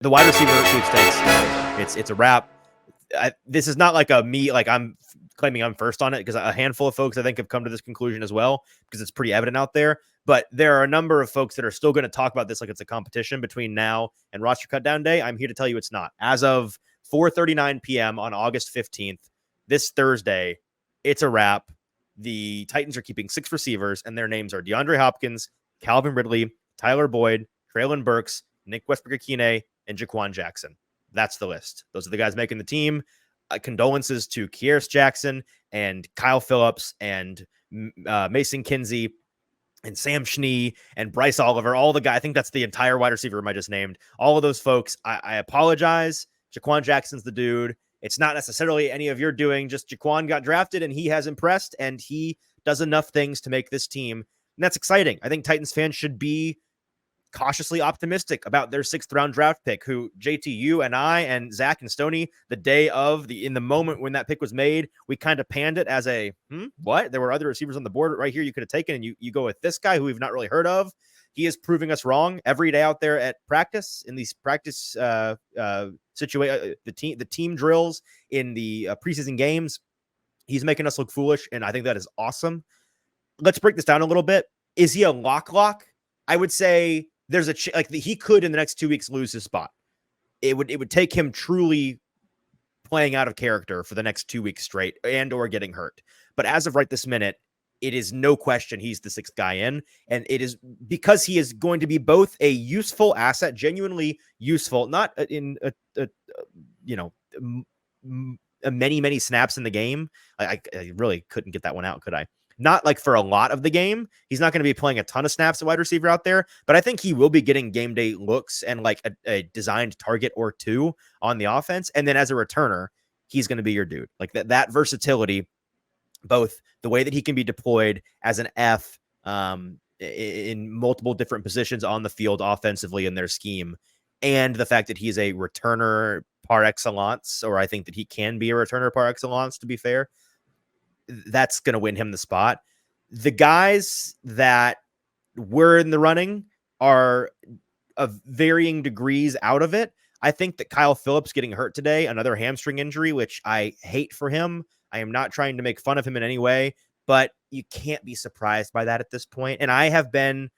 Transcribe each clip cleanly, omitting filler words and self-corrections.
The wide receiver sweepstakes, it's a wrap. This is not like I'm claiming I'm first on it, because a handful of folks I think have come to this conclusion as well, because it's pretty evident out there. But there are a number of folks that are still going to talk about this like it's a competition between now and roster cutdown day. I'm here to tell you it's not. As of 4:39 p.m. on August 15th, this Thursday, it's a wrap. The Titans are keeping 6 receivers, and their names are DeAndre Hopkins, Calvin Ridley, Tyler Boyd, Traylon Burks, Nick Westbrook-Akine, and Jha'Quan Jackson. That's the list. Those are the guys making the team. Condolences to Kearis Jackson and Kyle Phillips and Mason Kinsey and Sam Schnee and Bryce Oliver, all the guys. I think that's the entire wide receiver room I just named. All of those folks, I apologize. Jha'Quan Jackson's the dude. It's not necessarily any of your doing. Just Jha'Quan got drafted, and he has impressed, and he does enough things to make this team. And that's exciting. I think Titans fans should be cautiously optimistic about their 6th round draft pick, who JT, you and I and Zach and Stoney, the day of in the moment when that pick was made, we kind of panned it as a, what? There were other receivers on the board right here you could have taken, and you go with this guy who we've not really heard of. He is proving us wrong every day out there at practice, in these practice situation, the team drills, in the preseason games. He's making us look foolish, and I think that is awesome. Let's break this down a little bit. Is he a lock? I would say there's he could in the next 2 weeks lose his spot. It would take him truly playing out of character for the next 2 weeks straight and or getting hurt. But as of right this minute, it is no question he's the 6th guy in, and it is because he is going to be both a useful asset, genuinely useful, not in many snaps in the game. I really couldn't get that one out, could I? Not like for a lot of the game. He's not going to be playing a ton of snaps at wide receiver out there, but I think he will be getting game day looks and like a designed target or two on the offense. And then as a returner, he's going to be your dude. Like that versatility, both the way that he can be deployed as an F in multiple different positions on the field offensively in their scheme, and the fact that he's a returner par excellence, or I think that he can be a returner par excellence, to be fair. That's going to win him the spot. The guys that were in the running are of varying degrees out of it. I think that Kyle Phillips getting hurt today, another hamstring injury, which I hate for him. I am not trying to make fun of him in any way, but you can't be surprised by that at this point. And I have been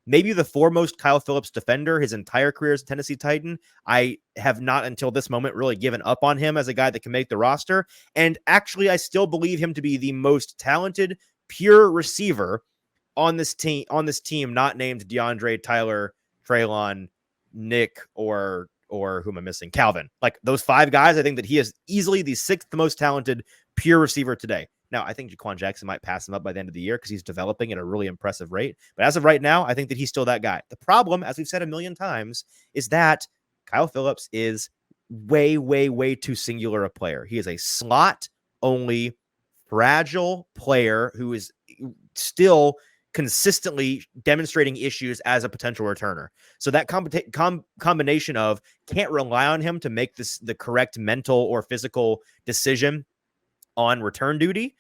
maybe the foremost Kyle Phillips defender his entire career as a Tennessee Titan. I have not until this moment really given up on him as a guy that can make the roster. And actually, I still believe him to be the most talented, pure receiver on this team, not named DeAndre, Tyler, Traylon, Nick, or who am I missing? Calvin. Like those 5 guys, I think that he is easily the 6th most talented pure receiver today. Now, I think Jha'Quan Jackson might pass him up by the end of the year because he's developing at a really impressive rate. But as of right now, I think that he's still that guy. The problem, as we've said a million times, is that Kyle Phillips is way too singular a player. He is a slot-only, fragile player who is still consistently demonstrating issues as a potential returner. So that combination of can't rely on him to make the correct mental or physical decision on return duty,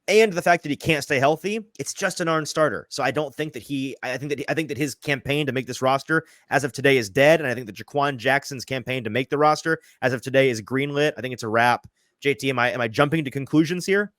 and the fact that he can't stay healthy, it's just an non-starter. So I don't think that I think that his campaign to make this roster as of today is dead, and I think that Jha'Quan Jackson's campaign to make the roster as of today is greenlit. I think it's a wrap. JT, am I jumping to conclusions here?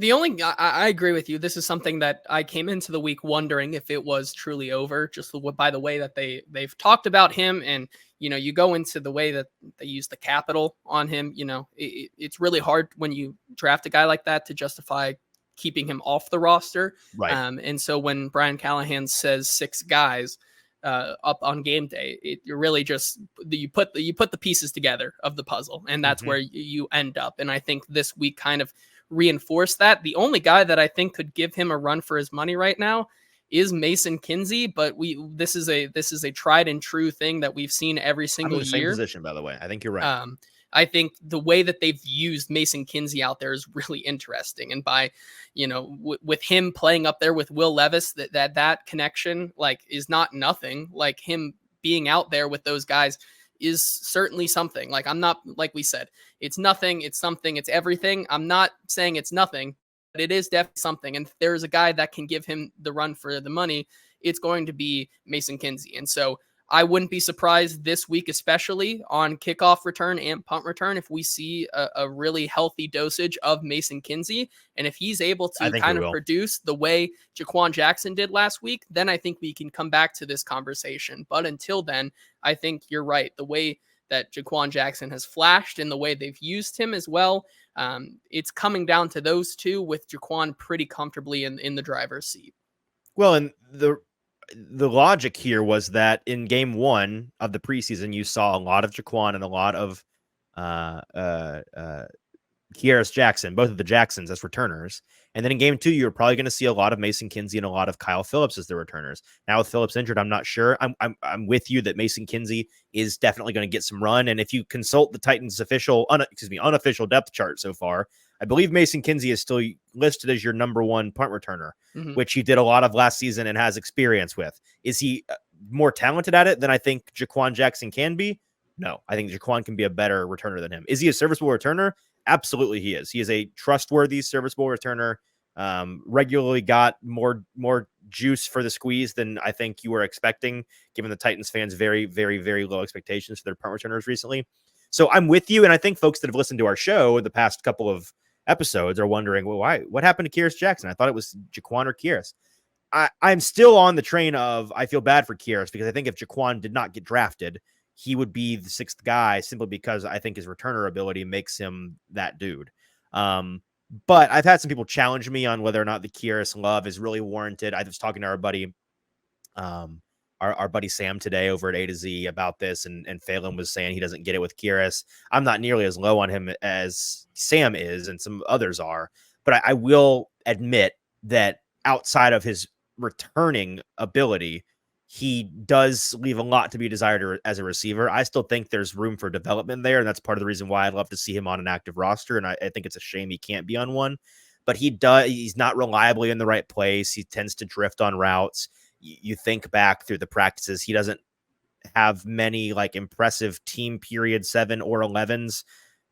I agree with you. This is something that I came into the week wondering if it was truly over, just by the way that they've talked about him. And, you go into the way that they use the capital on him, it's really hard when you draft a guy like that to justify keeping him off the roster. Right. And so when Brian Callahan says 6 guys up on game day, you're really just, you put the pieces together of the puzzle, and that's where you end up. And I think this week kind of reinforce that. The only guy that I think could give him a run for his money right now is Mason Kinsey, but this is a tried and true thing that we've seen every single year. Same position, by the way. I think you're right. I think the way that they've used Mason Kinsey out there is really interesting, and by with him playing up there with Will Levis, that connection is not nothing. Like him being out there with those guys is certainly something. Like I'm not, like we said, it's nothing, it's something, it's everything. I'm not saying it's nothing, but it is definitely something. And if there's a guy that can give him the run for the money, it's going to be Mason Kinsey. And so I wouldn't be surprised this week, especially on kickoff return and punt return, if we see a really healthy dosage of Mason Kinsey. And if he's able I to think kind we of will. produce the way Jha'Quan Jackson did last week, then I think we can come back to this conversation. But until then, I think you're right. The way that Jha'Quan Jackson has flashed and the way they've used him as well, it's coming down to those two, with Jha'Quan pretty comfortably in the driver's seat. Well, and the logic here was that in game 1 of the preseason, you saw a lot of Jha'Quan and a lot of Kearis Jackson, both of the Jacksons as returners. And then in game 2, you're probably going to see a lot of Mason Kinsey and a lot of Kyle Phillips as the returners. Now with Phillips injured, I'm not sure. I'm with you that Mason Kinsey is definitely going to get some run. And if you consult the Titans unofficial depth chart so far, I believe Mason Kinsey is still listed as your number 1 punt returner, which he did a lot of last season and has experience with. Is he more talented at it than I think Jha'Quan Jackson can be? No, I think Jha'Quan can be a better returner than him. Is he a serviceable returner? Absolutely he is. He is a trustworthy, serviceable returner. Regularly got more juice for the squeeze than I think you were expecting, given the Titans fans' very, very, very low expectations for their punt returners recently. So I'm with you, and I think folks that have listened to our show the past couple of episodes are wondering, well, what happened to Kearis Jackson? I thought it was Jha'Quan or Kearis. I'm still on the train of I feel bad for Kearis, because I think if Jha'Quan did not get drafted, he would be the 6th guy, simply because I think his returner ability makes him that dude. But I've had some people challenge me on whether or not the Kearis love is really warranted. I was talking to our buddy, our buddy Sam today over at A to Z about this, and Phelan was saying he doesn't get it with Kearis. I'm not nearly as low on him as Sam is, and some others are. But I will admit that outside of his returning ability, he does leave a lot to be desired as a receiver. I still think there's room for development there, and that's part of the reason why I'd love to see him on an active roster, and I think it's a shame he can't be on one. But he's not reliably in the right place. He tends to drift on routes. You think back through the practices, he doesn't have many like impressive team period 7 or 11s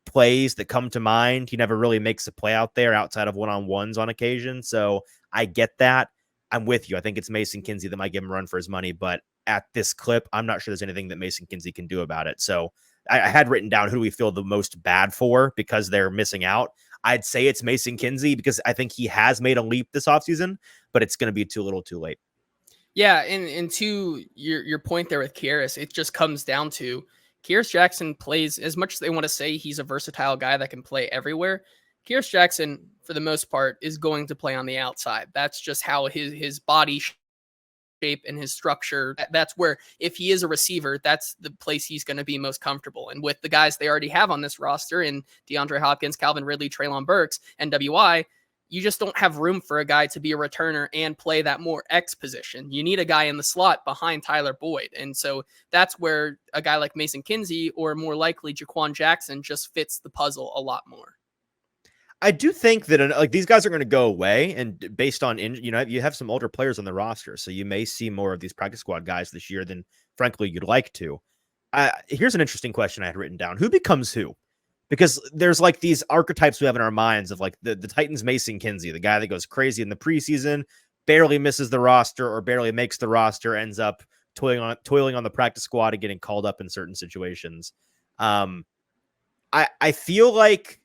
plays that come to mind. He never really makes a play out there outside of one-on-ones on occasion. So I get that. I'm with you. I think it's Mason Kinsey that might give him a run for his money, but at this clip, I'm not sure there's anything that Mason Kinsey can do about it. So I had written down who do we feel the most bad for because they're missing out. I'd say it's Mason Kinsey because I think he has made a leap this offseason, but it's going to be too little too late. Yeah, and to your point there with Kearis, it just comes down to Kearis Jackson plays, as much as they want to say he's a versatile guy that can play everywhere. Kearis Jackson, for the most part, is going to play on the outside. That's just how his body shape and his structure, that's where, if he is a receiver, that's the place he's going to be most comfortable. And with the guys they already have on this roster in DeAndre Hopkins, Calvin Ridley, Treylon Burks, and WI, you just don't have room for a guy to be a returner and play that more X position. You need a guy in the slot behind Tyler Boyd. And so that's where a guy like Mason Kinsey, or more likely Jha'Quan Jackson, just fits the puzzle a lot more. I do think that like these guys are going to go away, and based on you have some older players on the roster, so you may see more of these practice squad guys this year than frankly you'd like to. Here's an interesting question I had written down: who becomes who? Because there's like these archetypes we have in our minds of like the Titans Mason Kinsey, the guy that goes crazy in the preseason, barely misses the roster or barely makes the roster, ends up toiling on the practice squad and getting called up in certain situations. I feel like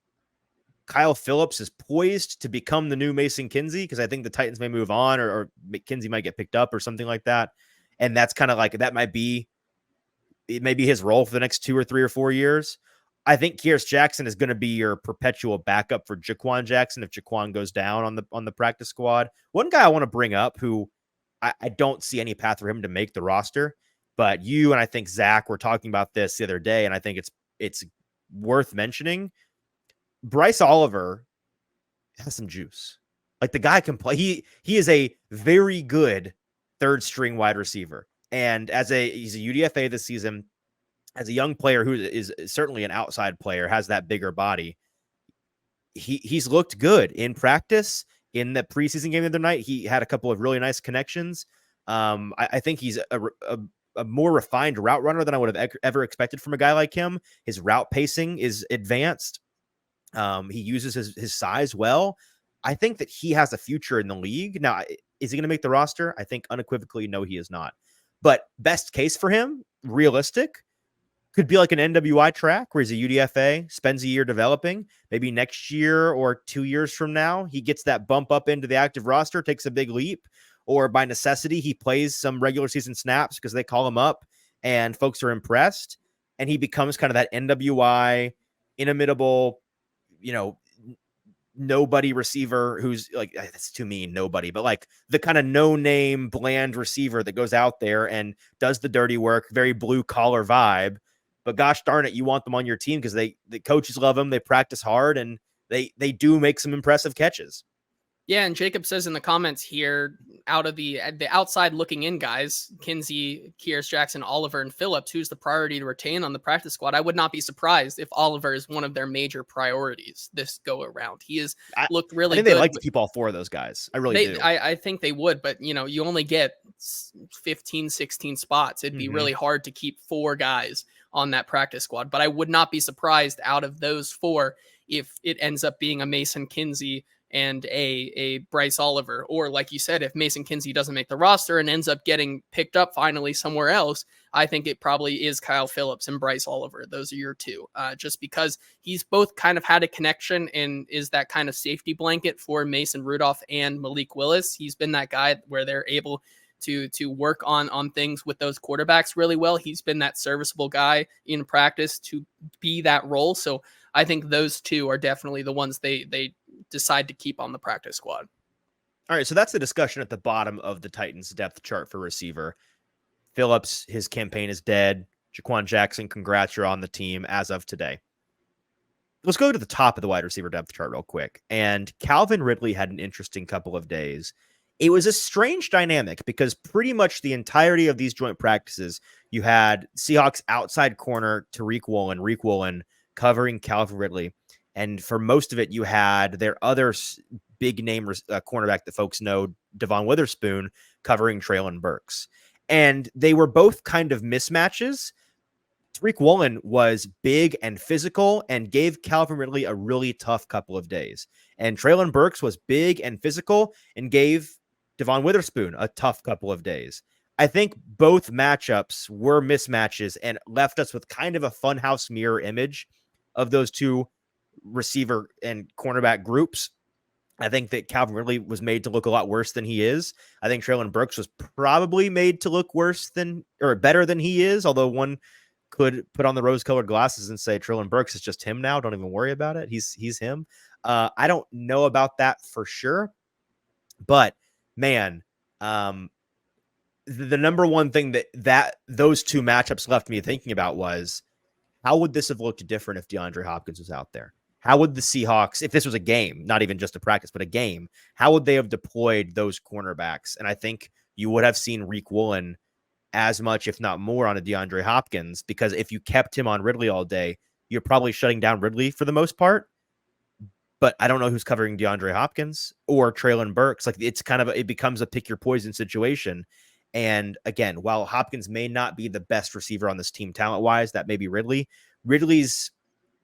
Kyle Phillips is poised to become the new Mason Kinsey, because I think the Titans may move on, or Kinsey might get picked up or something like that. And that's kind of like, it may be his role for the next 2 or 3 or 4 years. I think Kearis Jackson is going to be your perpetual backup for Jha'Quan Jackson if Jha'Quan goes down on the practice squad. One guy I want to bring up who I don't see any path for him to make the roster, but you and I think Zach were talking about this the other day, and I think it's worth mentioning. Bryce Oliver has some juice. Like, the guy can play. He is a very good 3rd string wide receiver. And he's a UDFA this season. As a young player who is certainly an outside player, has that bigger body. He's looked good in practice. In the preseason game the other night, he had a couple of really nice connections. I think he's a more refined route runner than I would have ever expected from a guy like him. His route pacing is advanced. He uses his size well. I think that he has a future in the league. Now, is he going to make the roster? I think unequivocally, no, he is not. But best case for him, realistic, could be like an NWI track where he's a UDFA, spends a year developing. Maybe next year or 2 years from now, he gets that bump up into the active roster, takes a big leap, or by necessity, he plays some regular season snaps because they call him up and folks are impressed. And he becomes kind of that NWI, inimitable, nobody receiver who's like, that's too mean, nobody, but like the kind of no name, bland receiver that goes out there and does the dirty work, very blue collar vibe. But gosh darn it, you want them on your team because the coaches love them. They practice hard and they do make some impressive catches. Yeah, and Jacob says in the comments here, out of the outside looking in guys, Kinsey, Kearis Jackson, Oliver, and Phillips, who's the priority to retain on the practice squad? I would not be surprised if Oliver is one of their major priorities this go around. He has looked really good. They like to keep all 4 of those guys. I really do. I think they would, but you only get 15, 16 spots. It'd be really hard to keep 4 guys on that practice squad. But I would not be surprised out of those 4 if it ends up being a Mason Kinsey and a Bryce Oliver, or like you said, if Mason Kinsey doesn't make the roster and ends up getting picked up finally somewhere else, I think it probably is Kyle Phillips and Bryce Oliver. Those are your 2, just because he's both kind of had a connection and is that kind of safety blanket for Mason Rudolph and Malik Willis. He's been that guy where they're able to work on things with those quarterbacks really well. He's been that serviceable guy in practice to be that role. So I think those 2 are definitely the ones they decide to keep on the practice squad. All right, so that's the discussion at the bottom of the Titans depth chart for receiver. Phillips, his campaign is dead. Jha'Quan Jackson, congrats, you're on the team as of today. Let's go to the top of the wide receiver depth chart real quick. And Calvin Ridley had an interesting couple of days. It was a strange dynamic because pretty much the entirety of these joint practices, you had Seahawks outside corner Tariq Woolen covering Calvin Ridley. And for most of it, you had their other big name cornerback that folks know, Devon Witherspoon, covering Treylon Burks. And they were both kind of mismatches. Tariq Woolen was big and physical and gave Calvin Ridley a really tough couple of days. And Treylon Burks was big and physical and gave Devon Witherspoon a tough couple of days. I think both matchups were mismatches and left us with kind of a funhouse mirror image of those 2 receiver and cornerback groups. I think that Calvin Ridley was made to look a lot worse than he is. I think Treylon Burks was probably made to look better than he is, although one could put on the rose-colored glasses and say Treylon Burks is just him now. Don't even worry about it. He's him. I don't know about that for sure, but man, the number one thing that those 2 matchups left me thinking about was, how would this have looked different if DeAndre Hopkins was out there? How would the Seahawks, if this was a game, not even just a practice, but a game, how would they have deployed those cornerbacks? And I think you would have seen Tariq Woolen as much, if not more, on a DeAndre Hopkins, because if you kept him on Ridley all day, you're probably shutting down Ridley for the most part. But I don't know who's covering DeAndre Hopkins or Treylon Burks. Like, it becomes a pick your poison situation. And again, while Hopkins may not be the best receiver on this team talent-wise, that may be Ridley. Ridley's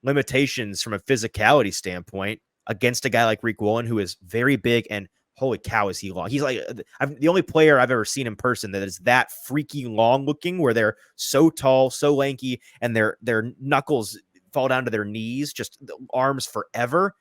limitations from a physicality standpoint against a guy like Tariq Woolen, who is very big and holy cow, is he long. He's like the only player I've ever seen in person that is that freaky long looking, where they're so tall, so lanky, and their knuckles fall down to their knees, just the arms forever,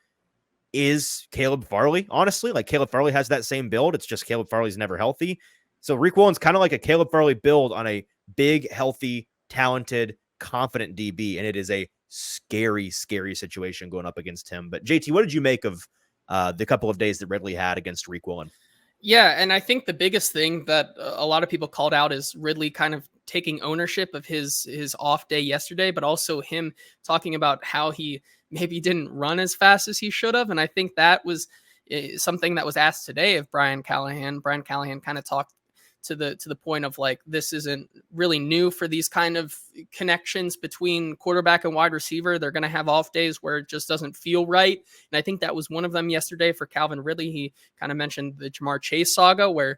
is Caleb Farley. Honestly, like Caleb Farley has that same build. It's just Caleb Farley's never healthy. So Tariq Woolen's kind of like a Caleb Farley build on a big, healthy, talented, confident DB. And it is a scary, scary situation going up against him. But JT, what did you make of the couple of days that Ridley had against Tariq Woolen? Yeah, and I think the biggest thing that a lot of people called out is Ridley kind of taking ownership of his off day yesterday, but also him talking about how he maybe didn't run as fast as he should have. And I think that was something that was asked today of Brian Callahan. Brian Callahan kind of talked to the point of like, this isn't really new for these kind of connections between quarterback and wide receiver. They're going to have off days where it just doesn't feel right. And I think that was one of them yesterday for Calvin Ridley. He kind of mentioned the Jamar Chase saga, where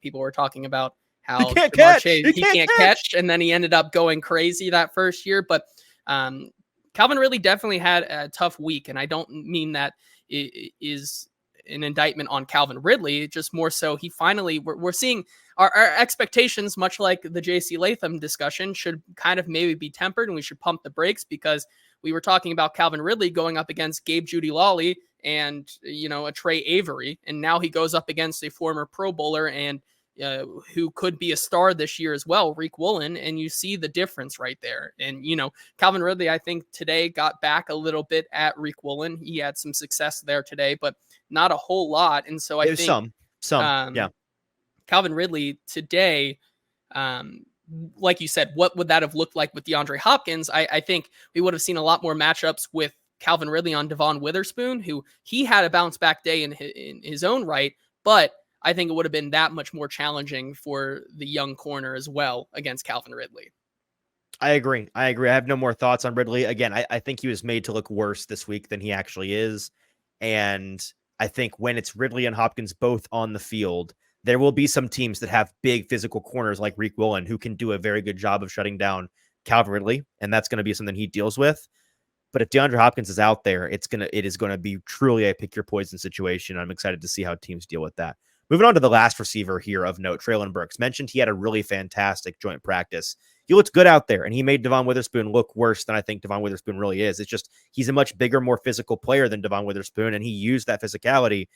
people were talking about how Jamar Chase, he can't catch. And then he ended up going crazy that first year. But Calvin Ridley definitely had a tough week. And I don't mean that it is an indictment on Calvin Ridley, just more so he finally, we're seeing our expectations, much like the JC Latham discussion, should kind of maybe be tempered, and we should pump the brakes, because we were talking about Calvin Ridley going up against Gabe Jeudy-Lawley and, a Trey Avery, and now he goes up against a former Pro Bowler and who could be a star this year as well, Reek Woolen, and you see the difference right there. And, Calvin Ridley, I think today got back a little bit at Reek Woolen. He had some success there today, but not a whole lot. And so I think some, yeah. Calvin Ridley today, like you said, what would that have looked like with DeAndre Hopkins? I think we would have seen a lot more matchups with Calvin Ridley on Devon Witherspoon, who he had a bounce back day in his own right, but I think it would have been that much more challenging for the young corner as well against Calvin Ridley. I agree. I have no more thoughts on Ridley. Again, I think he was made to look worse this week than he actually is. And I think when it's Ridley and Hopkins both on the field, there will be some teams that have big physical corners like Reek Woolen who can do a very good job of shutting down Calvin Ridley. And that's going to be something he deals with. But if DeAndre Hopkins is out there, it is going to be truly a pick your poison situation. I'm excited to see how teams deal with that. Moving on to the last receiver here of note, Treylon Burks. Mentioned he had a really fantastic joint practice. He looked good out there, and he made Devon Witherspoon look worse than I think Devon Witherspoon really is. It's just he's a much bigger, more physical player than Devon Witherspoon, and he used that physicality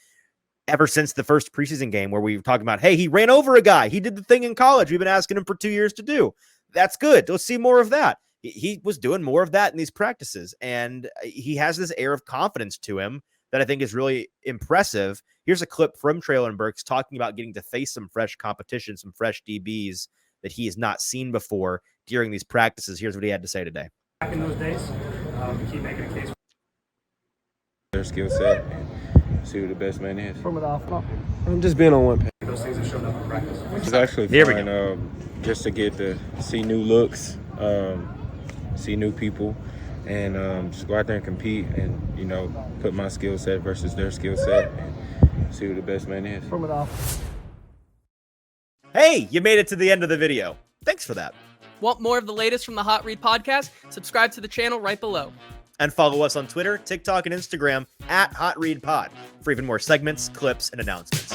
ever since the first preseason game where we were talking about, hey, he ran over a guy. He did the thing in college we've been asking him for 2 years to do. That's good. Let's see more of that. He was doing more of that in these practices, and he has this air of confidence to him that I think is really impressive. Here's a clip from Treylon Burks talking about getting to face some fresh competition, some fresh DBs that he has not seen before during these practices. Here's what he had to say today. Back in those days, keep making a case for their skill set and see who the best man is. from it off. I'm just being on one page. Those things have shown up in practice. It's actually fun just to get to see new looks, see new people, and just go out there and compete and, put my skill set versus their skill set and see who the best man is. From it off. Hey, you made it to the end of the video. Thanks for that. Want more of the latest from the Hot Read podcast? Subscribe to the channel right below. And follow us on Twitter, TikTok, and Instagram @HotReadPod for even more segments, clips, and announcements.